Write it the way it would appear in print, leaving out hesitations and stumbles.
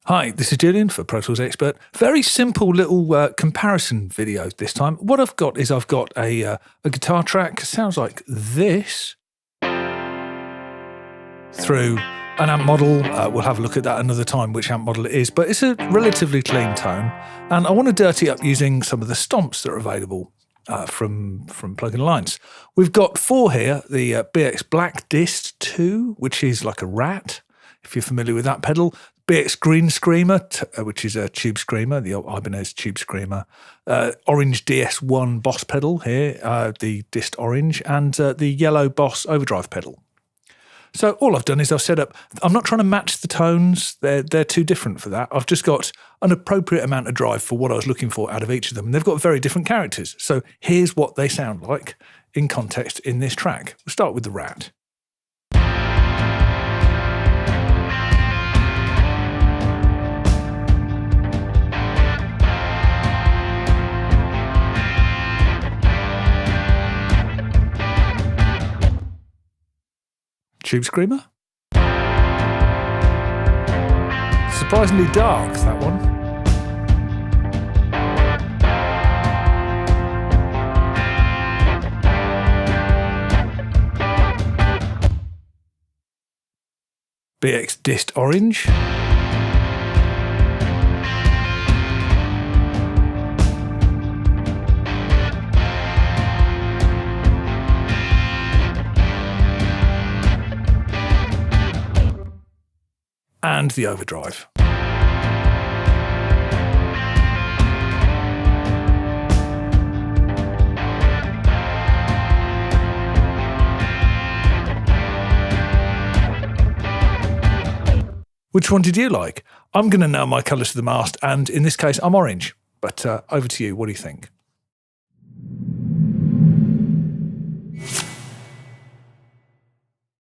Hi, this is Julian for Pro Tools Expert. Very simple little comparison video this time. What I've got is a guitar track, sounds like this, through an amp model. We'll have a look at that another time, which amp model it is, but it's a relatively clean tone. And I want to dirty up using some of the stomps that are available from Plugin Alliance. We've got four here, the BX Black Dist 2, which is like a rat, if you're familiar with that pedal. BX Green Screamer, which is a tube screamer, the Ibanez tube screamer. Orange DS1 Boss pedal here, the Dist Orange, and the yellow Boss overdrive pedal. So all I've done is I've set up, I'm not trying to match the tones, they're too different for that. I've just got an appropriate amount of drive for what I was looking for out of each of them. And they've got very different characters. So here's what they sound like in context in this track. We'll start with the rat. Tube Screamer. Surprisingly dark, that one. BX Dist Orange. And the overdrive. Which one did you like? I'm going to nail my colours to the mast, and in this case, I'm orange. But over to you. What do you think?